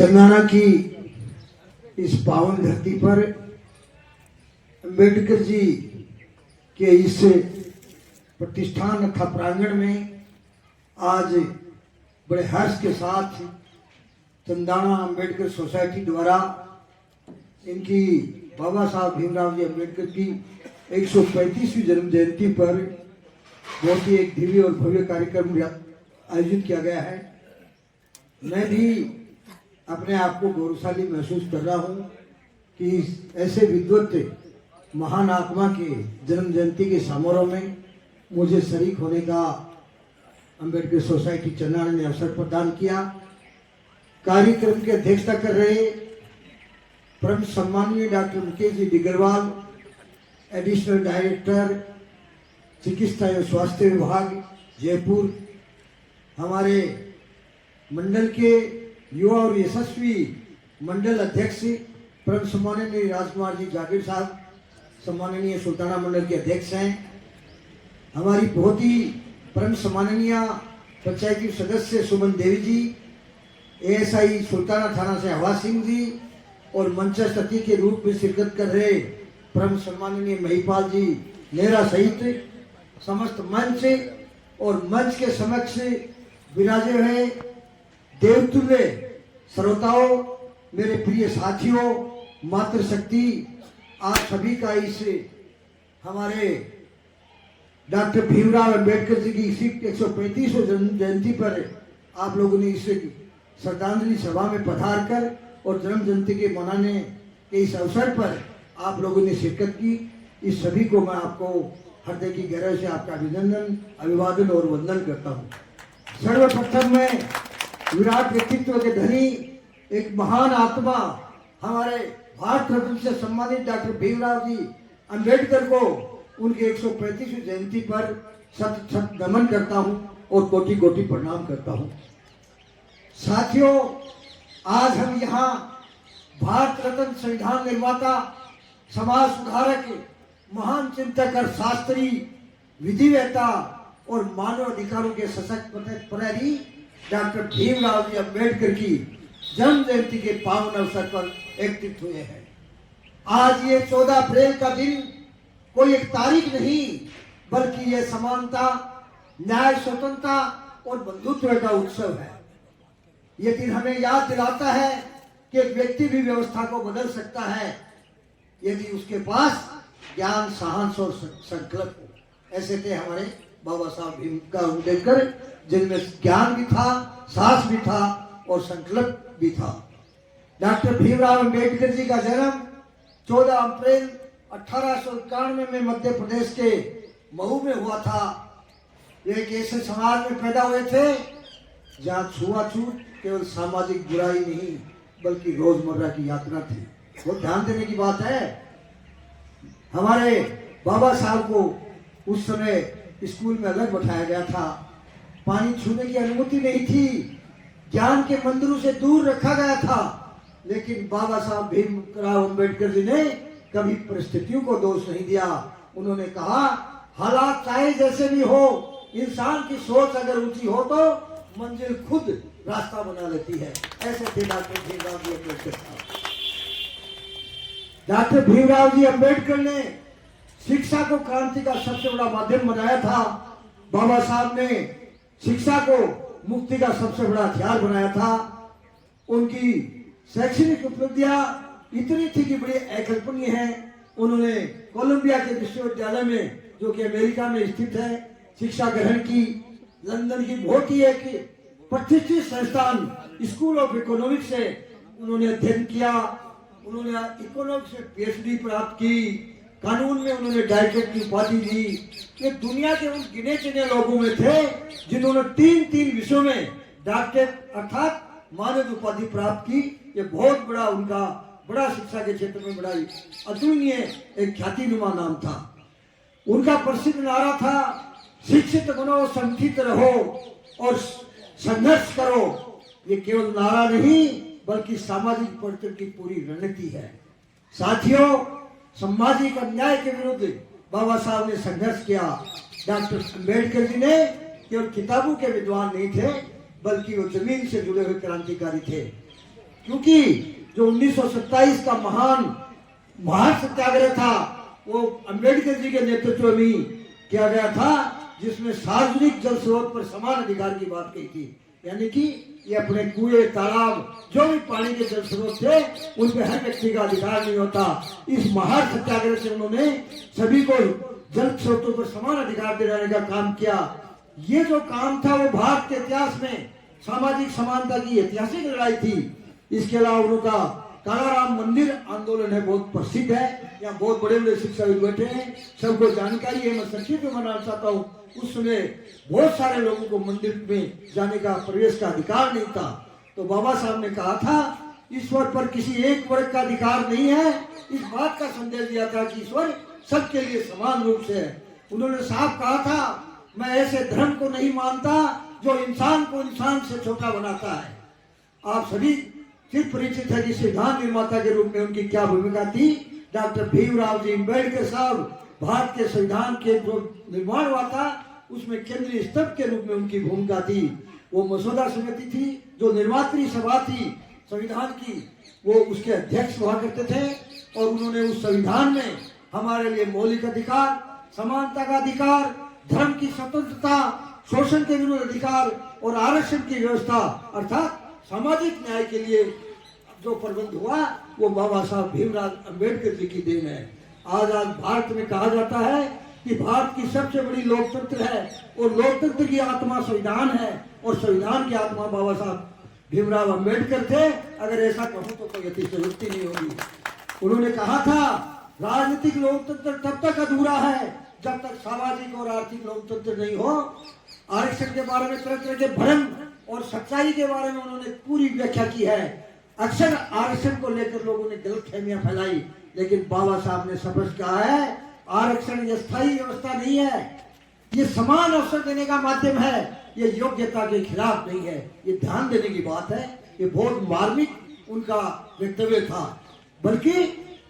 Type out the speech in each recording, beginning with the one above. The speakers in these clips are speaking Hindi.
चंदाना की इस पावन धरती पर अम्बेडकर जी के इस प्रतिष्ठान तथा प्रांगण में आज बड़े हर्ष के साथ चंदाना अम्बेडकर सोसाइटी द्वारा इनकी बाबा साहब भीमराव जी अम्बेडकर की 135वीं जन्म जयंती पर बहुत ही एक दिव्य और भव्य कार्यक्रम आयोजित किया गया है। मैं भी अपने आप को गौरवशाली महसूस कर रहा हूँ कि ऐसे विद्वत महान आत्मा के जन्म जयंती के समारोह में मुझे शरीक होने का अम्बेडकर सोसाइटी चंदाना ने अवसर प्रदान किया। कार्यक्रम की अध्यक्षता कर रहे परम सम्माननीय doctor Mukesh ji डिगरवाल, additional director चिकित्सा एवं स्वास्थ्य विभाग जयपुर, हमारे मंडल के युवा और यशस्वी मंडल अध्यक्ष परम सम्माननीय राजकुमार जी जागीर साहब, सम्माननीय सुल्ताना मंडल के अध्यक्ष हैं। हमारी बहुत ही परम सम्माननीय पंचायती सदस्य सुमन देवी जी, एएसआई सुल्ताना थाना से हवा सिंह जी और मंचस्थ अतिथि के रूप में शिरकत कर रहे परम सम्माननीय महिपाल जी नेहरा सहित समस्त मंच और मंच के समक्ष विराजे हुए देवतुल्य श्रोताओं, मेरे प्रिय साथियों, मातृशक्ति, आप सभी का इस हमारे डॉक्टर भीमराव अम्बेडकर जी की इसी 135वीं जन्म जयंती पर आप लोगों ने इस श्रद्धांजलि सभा में पधार कर और जन्म जयंती के मनाने के इस अवसर पर आप लोगों ने शिरकत की। इस सभी को मैं आपको हृदय की गहराई से आपका अभिनंदन, अभिवादन और वंदन करता हूँ। सर्वप्रथम मैं विराट व्यक्तित्व के धनी एक महान आत्मा हमारे भारत रत्न से सम्मानित डॉक्टर भीमराव जी अम्बेडकर को उनके 135वीं जयंती पर सत सत नमन करता हूं और कोटि कोटि प्रणाम करता हूं। साथियों, आज हम यहाँ भारत रत्न संविधान निर्माता, समाज सुधारक, महान चिंतक और शास्त्री, विधिवेता और मानव अधिकारों के सशक्त प्रहरी डॉक्टर भीमराव जी अम्बेडकर की जन्म जयंती के पावन अवसर पर एकत्रित हुए हैं। आज ये 14 अप्रैल का दिन कोई एक तारीख नहीं, बल्कि ये समानता, न्याय, स्वतंत्रता और बंधुत्व का उत्सव है। ये दिन हमें याद दिलाता है कि एक व्यक्ति भी व्यवस्था को बदल सकता है यदि उसके पास ज्ञान, साहस और संकल्प हो। ऐसे थे हमारे बाबा साहब भीमराव अम्बेडकर, जिनमें ज्ञान भी था, साहस भी था और संकल्प भी था। डॉक्टर भीमराव अम्बेडकर जी का जन्म 14 अप्रैल 1891 में मध्य प्रदेश के महू में हुआ था। वे एक ऐसे समाज में पैदा हुए थे जहाँ छुआछूत केवल सामाजिक बुराई नहीं बल्कि रोजमर्रा की यात्रा थी। वो ध्यान देने की बात है। हमारे बाबा साहब को उस समय स्कूल में अलग बैठाया गया था, पानी छूने की अनुमति नहीं थी, ज्ञान के मंदिरों से दूर रखा गया था। लेकिन बाबा साहब भीमराव अम्बेडकर जी ने कभी परिस्थितियों को दोष नहीं दिया। उन्होंने कहा, हालात चाहे जैसे भी हो, इंसान की सोच अगर ऊंची हो तो मंजिल खुद रास्ता बना लेती है। ऐसे थे डॉक्टर भीमराव जी अम्बेडकर साहब। डॉक्टर भीमराव जी अम्बेडकर ने शिक्षा को क्रांति का सबसे बड़ा माध्यम बनाया था। बाबा साहब ने शिक्षा को मुक्ति का सबसे बड़ा हथियार बनाया था। उनकी शैक्षणिक उपलब्धियां इतनी थी कि बड़ी अकल्पनीय है। उन्होंने कोलंबिया के विश्वविद्यालय में, जो कि अमेरिका में स्थित है, शिक्षा ग्रहण की। लंदन की बहुत ही एक प्रतिष्ठित संस्थान स्कूल ऑफ इकोनॉमिक्स से उन्होंने अध्ययन किया। उन्होंने इकोनॉमिक्स में PhD प्राप्त की। कानून में उन्होंने डॉक्टरेट की उपाधि दी। ये दुनिया के उन गिने चुने लोगों में थे जिन्होंने 3 विषयों में डॉक्टरेट अर्थात मानद उपाधि प्राप्त की। ये बहुत बड़ा उनका बड़ा शिक्षा के क्षेत्र में बड़ा अतुलनीय एक ख्यातिनुमा नाम था। उनका प्रसिद्ध नारा था, शिक्षित बनो, संगठित रहो और संघर्ष करो। ये केवल नारा नहीं बल्कि सामाजिक परिवर्तन की पूरी रणनीति है। साथियों, सामाजिक अन्याय के विरुद्ध बाबा साहब ने संघर्ष किया। डॉक्टर अम्बेडकर जी ने केवल किताबों के विद्वान नहीं थे बल्कि वो जमीन से जुड़े हुए क्रांतिकारी थे। क्योंकि जो 1927 का महान महान सत्याग्रह था वो अंबेडकर जी के नेतृत्व में किया गया था, जिसमें सार्वजनिक जल स्रोत पर समान अधिकार की बात कही थी। यानी कि ये अपने कुएं, तालाब, जो भी पानी के जल स्रोत थे उन पे हर व्यक्ति का अधिकार नहीं होता। इस महान सत्याग्रह से उन्होंने सभी को जल स्रोतों पर समान अधिकार दिलाने का काम किया। ये जो काम था वो भारत के इतिहास में सामाजिक समानता की ऐतिहासिक लड़ाई थी। इसके अलावा उनका कालाराम मंदिर आंदोलन है, बहुत प्रसिद्ध है। यहाँ बहुत बड़े बड़े शिक्षाविद बैठे हैं, सबको जानकारी है। मैं संक्षिप्त में बताना चाहता हूँ, उस समय बहुत सारे लोगों को मंदिर में जाने का, प्रवेश का अधिकार नहीं था। तो बाबा साहब ने कहा था ईश्वर पर किसी एक वर्ग का अधिकार नहीं है। इस बात का संदेश दिया था कि ईश्वर सबके लिए समान रूप से है। उन्होंने साफ कहा था, मैं ऐसे धर्म को नहीं मानता जो इंसान को इंसान से छोटा बनाता है। आप सभी सिर्फ परिचित है कि संविधान निर्माता के रूप में उनकी क्या भूमिका थी। डॉक्टर भीमराव जी अम्बेडकर साहब, भारत के संविधान के जो निर्माण हुआ था उसमें केंद्रीय स्तंभ के रूप में उनकी भूमिका थी। वो मसौदा समिति थी जो निर्मात्री सभा थी संविधान की, वो उसके अध्यक्ष हुआ करते थे। और उन्होंने उस संविधान में हमारे लिए मौलिक अधिकार, समानता का अधिकार, धर्म की स्वतंत्रता, शोषण के विरुद्ध अधिकार और आरक्षण की व्यवस्था अर्थात सामाजिक न्याय के लिए जो प्रबंध हुआ वो बाबा साहब भीमराव अम्बेडकर जी की देन है। आज भारत में कहा जाता है कि भारत की सबसे बड़ी लोकतंत्र है और लोकतंत्र की आत्मा संविधान है और संविधान की आत्मा बाबा साहब भीमराव अम्बेडकर थे। अगर ऐसा कहूं तो कोई अतिशयोक्ति नहीं होगी। उन्होंने कहा था राजनीतिक लोकतंत्र तब तक अधूरा है जब तक सामाजिक और आर्थिक लोकतंत्र नहीं हो। आरक्षण के बारे में तरह तरह के भ्रम और सच्चाई के बारे में उन्होंने पूरी व्याख्या की है। अक्सर आरक्षण को लेकर लोगों ने गलतफहमियां फैलाई, लेकिन बाबा साहब ने स्पष्ट कहा है आरक्षण ये स्थायी व्यवस्था नहीं है, ये समान अवसर देने का माध्यम है, ये योग्यता के खिलाफ नहीं है। ये ध्यान देने की बात है। ये बहुत मार्मिक उनका वक्तव्य था, बल्कि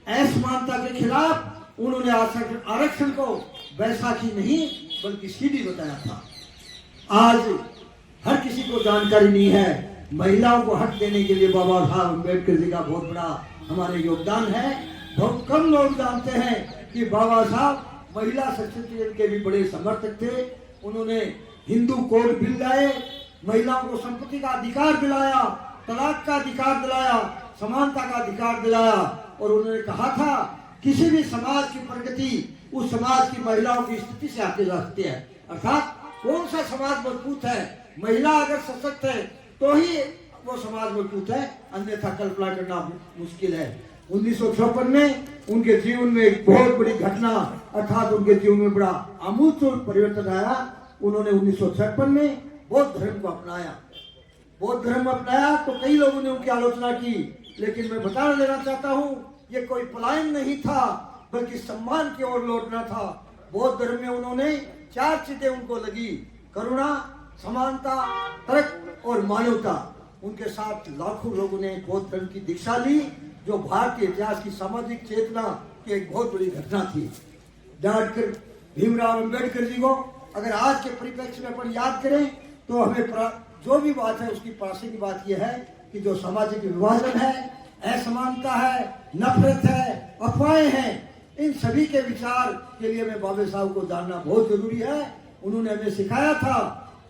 असमानता के खिलाफ उन्होंने आरक्षण को बैसाखी नहीं बल्कि सीढ़ी बताया था। आज हर किसी को जानकारी नहीं है, महिलाओं को हक देने के लिए बाबा साहब अम्बेडकर जी का बहुत बड़ा हमारे योगदान है। बहुत कम लोग जानते हैं कि बाबा साहब महिला सशक्तिकरण के भी बड़े समर्थक थे। उन्होंने हिंदू कोड बिल लाए, महिलाओं को संपत्ति का अधिकार दिलाया, तलाक का अधिकार दिलाया, समानता का अधिकार दिलाया। और उन्होंने कहा था किसी भी समाज की प्रगति उस समाज की महिलाओं की स्थिति से आके जा सकती है। अर्थात कौन सा समाज मजबूत है, महिला अगर सशक्त है तो ही वो समाज मजबूत है, अन्यथा कल्पना करना मुश्किल है। 1956 में उनके जीवन में एक बहुत बड़ी घटना अर्थात उनके जीवन में बड़ा आमूल परिवर्तन आया। उन्होंने 1956 में बौद्ध धर्म को अपनाया। बौद्ध धर्म अपनाया तो कई लोगों ने उनकी आलोचना की, लेकिन मैं बता देना चाहता हूँ ये कोई पलायन नहीं था बल्कि सम्मान की ओर लौटना था। बौद्ध धर्म में उन्होंने 4 चीजें उनको लगी, करुणा, समानता, तर्क और मानवता। उनके साथ लाखों लोगों ने बौद्ध धर्म की दीक्षा ली, जो भारतीय इतिहास की सामाजिक चेतना की एक बहुत बड़ी घटना थी। डॉक्टर भीमराव अम्बेडकर जी को अगर आज के परिप्रेक्ष्य में अपन याद करें तो हमें जो भी बात है उसकी प्रासंगिक बात यह है कि जो सामाजिक विभाजन है, असमानता है, नफरत है, अफवाहें हैं, इन सभी के विचार के लिए मैं बाबा साहब को जानना बहुत जरूरी है। उन्होंने हमें सिखाया था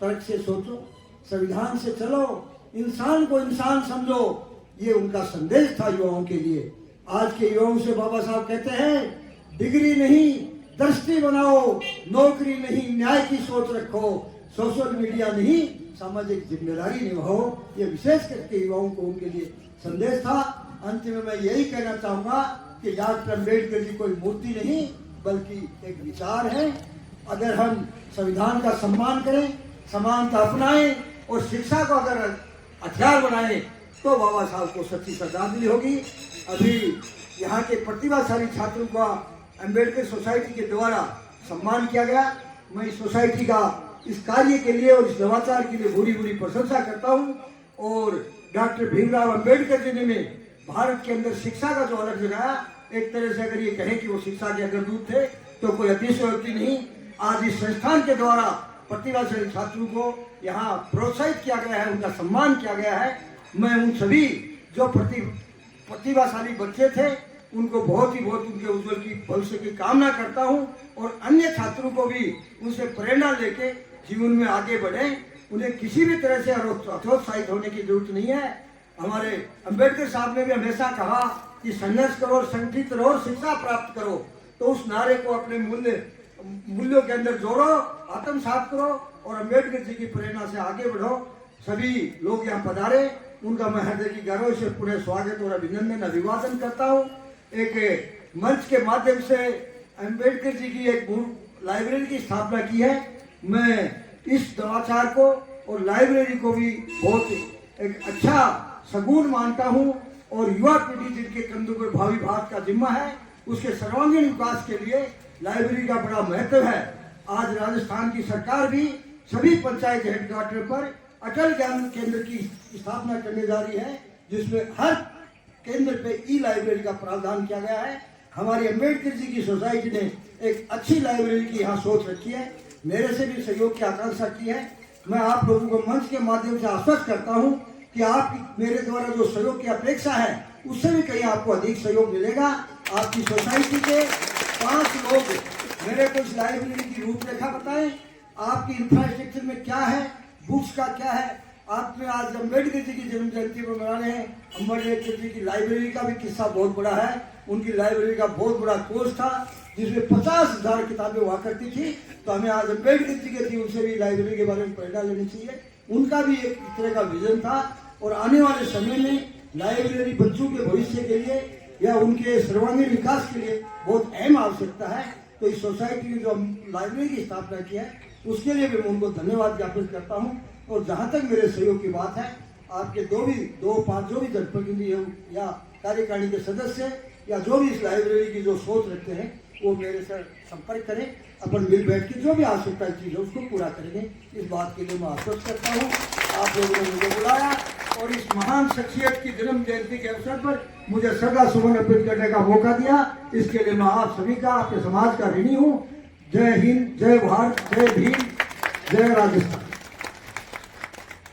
तर्क से सोचो, संविधान से चलो, इंसान को इंसान समझो। ये उनका संदेश था युवाओं के लिए। आज के युवाओं से बाबा साहब कहते हैं डिग्री नहीं दृष्टि बनाओ, नौकरी नहीं न्याय की सोच रखो, सोशल मीडिया नहीं सामाजिक जिम्मेदारी निभाओ। ये विशेष करके युवाओं को उनके लिए संदेश था। अंतिम में मैं यही कहना चाहूंगा कि डॉक्टर अम्बेडकर जी कोई मूर्ति नहीं बल्कि एक विचार है। अगर हम संविधान का सम्मान करें, समानता अपनाएं और शिक्षा को अगर हथियार बनाएं तो बाबा साहब को सच्ची श्रद्धांजलि होगी। अभी यहाँ के प्रतिभाशाली छात्रों का अम्बेडकर सोसाइटी के द्वारा सम्मान किया गया। मैं इस सोसाइटी का इस कार्य के लिए और इस नवाचार के लिए भूरी भूरी प्रशंसा करता हूँ। और डॉक्टर भीमराव अम्बेडकर जी ने भारत के अंदर शिक्षा का जो अलग जगाया, एक तरह से अगर ये कहें कि वो शिक्षा के अग्रदूत थे तो कोई अतिशयोक्ति नहीं। आज इस संस्थान के द्वारा प्रतिभाशाली छात्रों को यहाँ प्रोत्साहित किया गया है, उनका सम्मान किया गया है। मैं उन सभी जो प्रतिभाशाली बच्चे थे उनको बहुत उनके उज्जवल की भविष्य की कामना करता हूं और अन्य छात्रों को भी उनसे प्रेरणा लेके जीवन में आगे बढ़े। उन्हें किसी भी तरह से हतोत्साहित होने की जरूरत नहीं है। हमारे अंबेडकर साहब ने भी हमेशा कहा कि संघर्ष करो, संगठित रहो और शिक्षा प्राप्त करो। तो उस नारे को अपने मूल्यों के अंदर जोड़ो, आत्मसात करो और अंबेडकर जी की प्रेरणा से आगे बढ़ो। सभी लोग यहाँ पधारे, उनका मैं हृदय की गौरव से पुनः स्वागत और अभिनंदन अभिवादन करता हूँ। एक मंच के माध्यम से अंबेडकर जी की एक लाइब्रेरी की स्थापना की है। मैं इस नवाचार को और लाइब्रेरी को भी बहुत एक अच्छा सगुन मानता हूँ और युवा पीढ़ी जिनके कंधों पर भावी भारत का जिम्मा है, उसके सर्वांगीण विकास के लिए लाइब्रेरी का बड़ा महत्व है। आज राजस्थान की सरकार भी सभी पंचायत हेडक्वार्टर पर अटल ज्ञान केंद्र की स्थापना करने जा रही है, जिसमें हर केंद्र पे ई लाइब्रेरी का प्रावधान किया गया है। हमारी अंबेडकर जी की सोसाइटी ने एक अच्छी लाइब्रेरी की यहाँ सोच रखी है, मेरे से भी सहयोग की आकांक्षा की है। मैं आप लोगों को मंच के माध्यम से आश्वस्त करता हूँ कि आप मेरे द्वारा जो सहयोग की अपेक्षा है उससे भी कहीं आपको अधिक सहयोग मिलेगा। आपकी सोसाइटी के 5 लोग मेरे को इस लाइब्रेरी की रूपरेखा बताएं, आपकी इंफ्रास्ट्रक्चर में क्या है, बुक्स का क्या है। आपने आज अम्बेडकर जी की जन्म जयंती को मना रहे हैं। अम्बेडकर जी की लाइब्रेरी का भी किस्सा बहुत बड़ा है। उनकी लाइब्रेरी का बहुत बड़ा कोर्स था जिसमें 50,000 किताबें हुआ करती थी। तो हमें आज अम्बेडकर जी के जीवन से भी लाइब्रेरी के बारे में प्रेरणा लेनी चाहिए। उनका भी एक तरह का विजन था और आने वाले समय में लाइब्रेरी बच्चों के भविष्य के लिए या उनके सर्वांगीण विकास के लिए बहुत अहम आवश्यकता है। तो इस सोसाइटी ने जो लाइब्रेरी की स्थापना की है उसके लिए भी मैं उनको धन्यवाद ज्ञापित करता हूँ। और जहाँ तक मेरे सहयोग की बात है, आपके 2-5 जो भी जनप्रतिनिधि या कार्यकारिणी के सदस्य या जो भी इस लाइब्रेरी की जो सोच रखते हैं वो मेरे से संपर्क करें। अपन मिल बैठ के जो भी आवश्यकता चीज़ है उसको पूरा करेंगे। इस बात के लिए मैं आश्वस्त करता हूँ। आप लोगों ने मुझे बुलाया और इस महान शख्सियत की जन्म जयंती के अवसर पर मुझे श्रद्धा सुमन अर्पित करने का मौका दिया, इसके लिए मैं आप सभी का, आपके समाज का ऋणी हूँ। जय हिंद, जय भारत, जय भीम, जय राजस्थान।